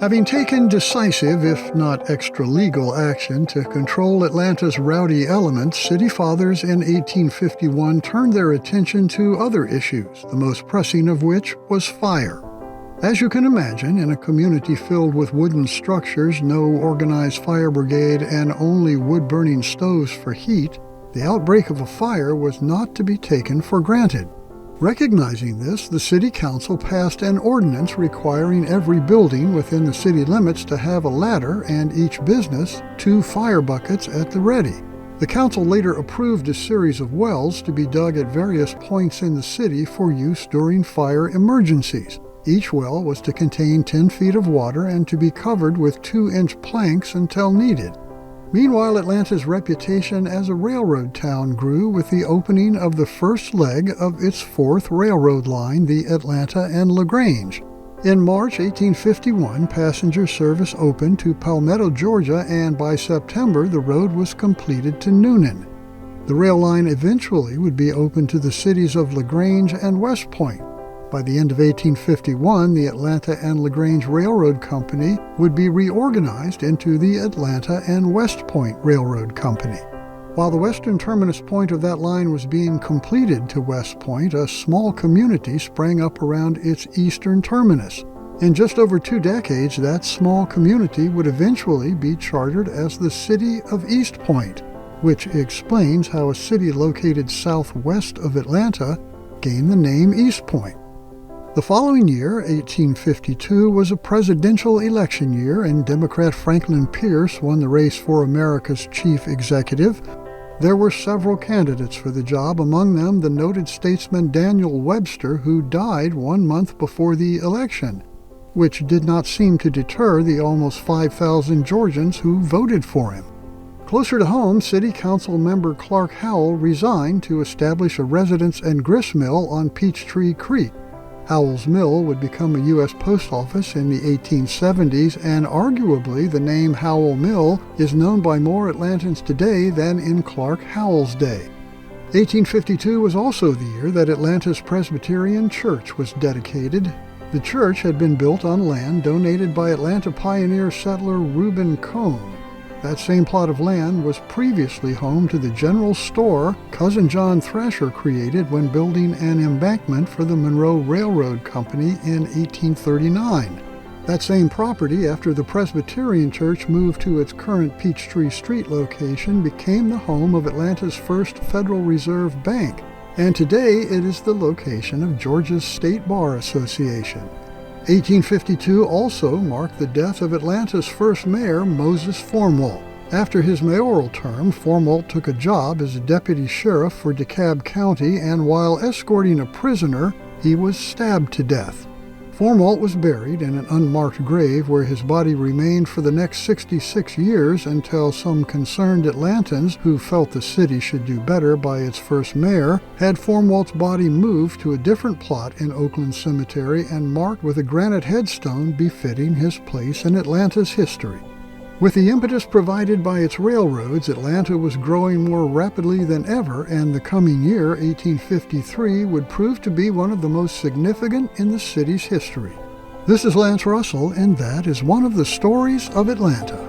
Having taken decisive, if not extra-legal, action to control Atlanta's rowdy elements, city fathers in 1851 turned their attention to other issues, the most pressing of which was fire. As you can imagine, in a community filled with wooden structures, no organized fire brigade, and only wood-burning stoves for heat, the outbreak of a fire was not to be taken for granted. Recognizing this, the City Council passed an ordinance requiring every building within the city limits to have a ladder and each business 2 fire buckets at the ready. The council later approved a series of wells to be dug at various points in the city for use during fire emergencies. Each well was to contain 10 feet of water and to be covered with 2-inch planks until needed. Meanwhile, Atlanta's reputation as a railroad town grew with the opening of the first leg of its 4th railroad line, the Atlanta and LaGrange. In March 1851, passenger service opened to Palmetto, Georgia, and by September the road was completed to Noonan. The rail line eventually would be opened to the cities of LaGrange and West Point. By the end of 1851, the Atlanta and LaGrange Railroad Company would be reorganized into the Atlanta and West Point Railroad Company. While the western terminus point of that line was being completed to West Point, a small community sprang up around its eastern terminus. In just over 2 decades, that small community would eventually be chartered as the City of East Point, which explains how a city located southwest of Atlanta gained the name East Point. The following year, 1852, was a presidential election year, and Democrat Franklin Pierce won the race for America's chief executive. There were several candidates for the job, among them the noted statesman Daniel Webster, who died 1 month before the election, which did not seem to deter the almost 5,000 Georgians who voted for him. Closer to home, City Council member Clark Howell resigned to establish a residence and grist mill on Peachtree Creek. Howell's Mill would become a U.S. post office in the 1870s, and arguably the name Howell Mill is known by more Atlantans today than in Clark Howell's day. 1852 was also the year that Atlanta's Presbyterian Church was dedicated. The church had been built on land donated by Atlanta pioneer settler Reuben Cone. That same plot of land was previously home to the general store Cousin John Thrasher created when building an embankment for the Monroe Railroad Company in 1839. That same property, after the Presbyterian Church moved to its current Peachtree Street location, became the home of Atlanta's first Federal Reserve Bank, and today it is the location of Georgia's State Bar Association. 1852 also marked the death of Atlanta's first mayor, Moses Formwalt. After his mayoral term, Formwalt took a job as a deputy sheriff for DeKalb County, and while escorting a prisoner, he was stabbed to death. Formwalt was buried in an unmarked grave where his body remained for the next 66 years until some concerned Atlantans, who felt the city should do better by its first mayor, had Formwalt's body moved to a different plot in Oakland Cemetery and marked with a granite headstone befitting his place in Atlanta's history. With the impetus provided by its railroads, Atlanta was growing more rapidly than ever, and the coming year, 1853, would prove to be one of the most significant in the city's history. This is Lance Russell, and that is one of the stories of Atlanta.